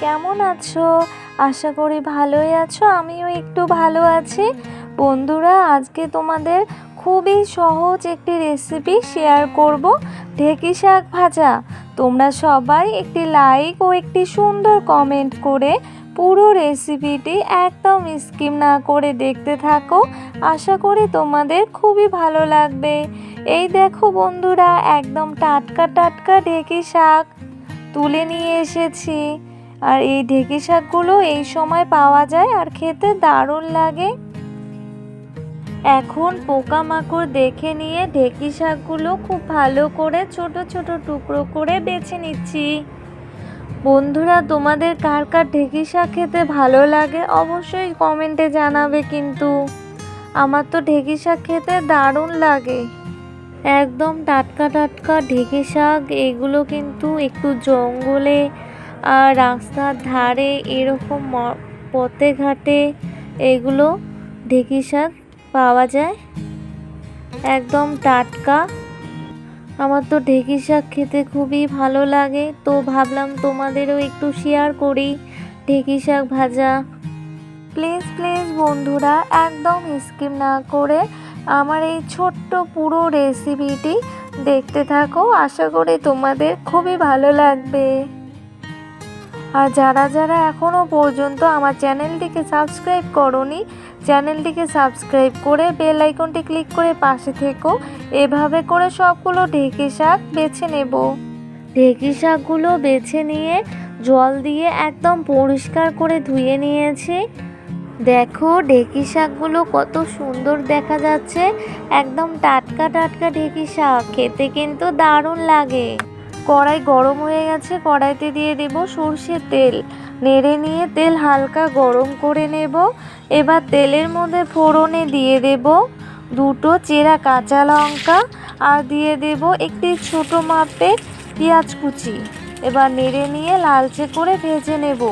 কেমন আছো? আশা করি ভালোই আছো। আমিও একটু ভালো আছি। বন্ধুরা, আজকে তোমাদের খুবই সহজ একটি রেসিপি শেয়ার করব, ঢেঁকি শাক ভাজা। তোমরা সবাই একটি লাইক ও একটি সুন্দর কমেন্ট করে পুরো রেসিপিটি একদম স্কিপ না করে দেখতে থাকো। আশা করি তোমাদের খুবই ভালো লাগবে। এই দেখো বন্ধুরা, একদম টাটকা টাটকা ঢেঁকি শাক তুলে নিয়ে এসেছি। আর এই ঢেঁকি শাকগুলো এই সময় পাওয়া যায় আর খেতে দারুণ লাগে। এখন পোকামাকড় দেখে নিয়ে ঢেঁকি শাকগুলো খুব ভালো করে ছোট ছোট টুকরো করে বেছে নিচ্ছি। বন্ধুরা, তোমাদের কার কার ঢেঁকি শাক খেতে ভালো লাগে অবশ্যই কমেন্টে জানাবে। কিন্তু আমার তো ঢেঁকি শাক খেতে দারুণ লাগে। একদম টাটকা টাটকা ঢেঁকি শাক, এগুলো কিন্তু একটু জঙ্গলে আর রাস্তার ধারে এরকম পথে ঘাটে এগুলো ঢেঁকি শাক পাওয়া যায়, একদম টাটকা। আমার তো ঢেঁকি শাক খেতে খুবই ভালো লাগে, তো ভাবলাম তোমাদেরও একটু শেয়ার করি ঢেঁকি শাক ভাজা। প্লিজ প্লিজ বন্ধুরা, একদম স্কিপ না করে আমার এই ছোট্ট পুরো রেসিপিটি দেখতে থাকো। আশা করি তোমাদের খুবই ভালো লাগবে। আর যারা যারা এখনও পর্যন্ত আমার চ্যানেলটিকে সাবস্ক্রাইব করোনি, চ্যানেলটিকে সাবস্ক্রাইব করে বেল আইকনটি ক্লিক করে পাশে থেকো। এভাবে করে সবগুলো ঢেঁকি শাক বেছে নেব। ঢেঁকি শাকগুলো বেছে নিয়ে জল দিয়ে একদম পরিষ্কার করে ধুয়ে নিয়েছি। দেখো ঢেঁকি শাকগুলো কত সুন্দর দেখা যাচ্ছে, একদম টাটকা টাটকা ঢেঁকি শাক, খেতে কিন্তু দারুণ লাগে। কড়াই গরম হয়ে গেছে, কড়াইতে দিয়ে দেব সরষের তেল। নেড়ে নিয়ে তেল হালকা গরম করে নেব। এবার তেলের মধ্যে ফোড়নে দিয়ে দেব দুটো চেরা কাঁচা লঙ্কা আর দিয়ে দেব একটি ছোট মাপের পেঁয়াজ কুচি। এবার নেড়ে নিয়ে লালচে করে ভেজে নেব।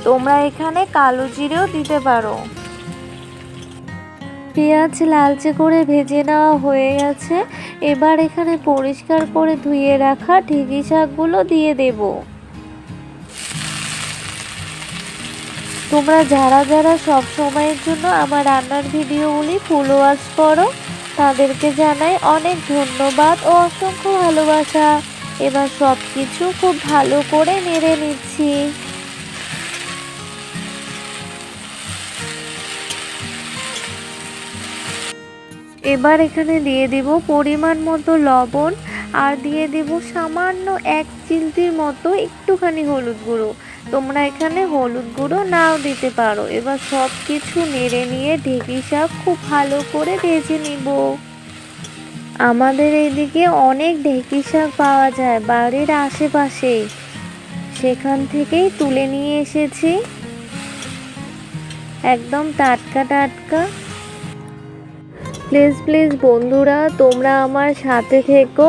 তোমরা এখানে কালো জিরেও দিতে পারো। পেঁয়াজ লালচে করে ভেজে নেওয়া হয়ে গেছে। এবার এখানে পরিষ্কার করে ধুয়ে রাখা ঢেঁকি শাকগুলো দিয়ে দেব। তোমরা যারা যারা সব সময়ের জন্য আমার রান্নার ভিডিওগুলি ফলো ওয়াচ করো, তাদেরকে জানাই অনেক ধন্যবাদ ও অসংখ্য ভালোবাসা। এবার সব কিছু খুব ভালো করে নেড়ে নিচ্ছি। এবার এখানে দিয়ে দেব পরিমাণ মতো লবণ আর দিয়ে দেব সামান্য এক চিমটির মতো একটুখানি হলুদ গুঁড়ো। তোমরা এখানে হলুদ গুঁড়ো নাও দিতে পারো। এবার সব কিছু নেড়ে নিয়ে ঢেঁকি শাক খুব ভালো করে ভেজে নিব। আমাদের এইদিকে অনেক ঢেঁকি শাক পাওয়া যায় বাড়ির আশেপাশে, সেখান থেকেই তুলে নিয়ে এসেছি, একদম টাটকা টাটকা। প্লিজ প্লিজ বন্ধুরা, তোমরা আমার সাথে থেকো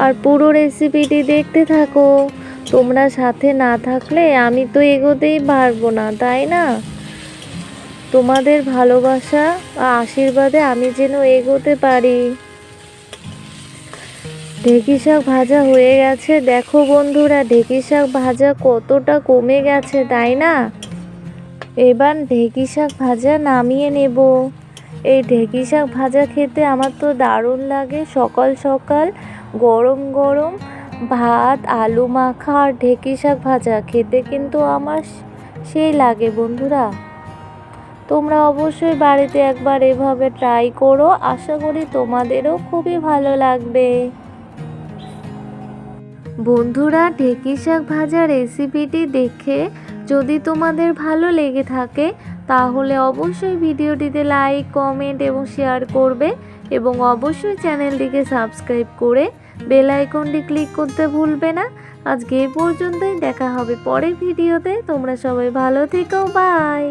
আর পুরো রেসিপিটি দেখতে থাকো। তোমরা সাথে না থাকলে আমি তো এগোতেই পারবো না, তাই না? তোমাদের ভালোবাসা আর আশীর্বাদে আমি যেন এগোতে পারি। ঢেঁকি শাক ভাজা হয়ে গেছে। দেখো বন্ধুরা, ঢেঁকি শাক ভাজা কতটা কমে গেছে, তাই না? এবার ঢেঁকি শাক ভাজা নামিয়ে নেব। এই ঢেঁকি শাক ভাজা খেতে আমার তো দারুণ লাগে। সকাল সকাল গরম গরম ভাত, আলু মাখা আর ঢেঁকি শাক ভাজা খেতে কিন্তু আমার সেই লাগে। বন্ধুরা, তোমরা অবশ্যই বাড়িতে একবার এভাবে ট্রাই করো। আশা করি তোমাদেরও খুবই ভালো লাগবে। বন্ধুরা, ঢেঁকি শাক ভাজা রেসিপিটি দেখে যদি তোমাদের ভালো লেগে থাকে তাহলে অবশ্যই ভিডিওটিতে লাইক, কমেন্ট এবং শেয়ার করবে এবং অবশ্যই চ্যানেলটিকে সাবস্ক্রাইব করে বেল আইকনটি ক্লিক করতে ভুলবে না। আজকে এই পর্যন্তই, দেখা হবে পরের ভিডিওতে। তোমরা সবাই ভালো থেকো, বাই।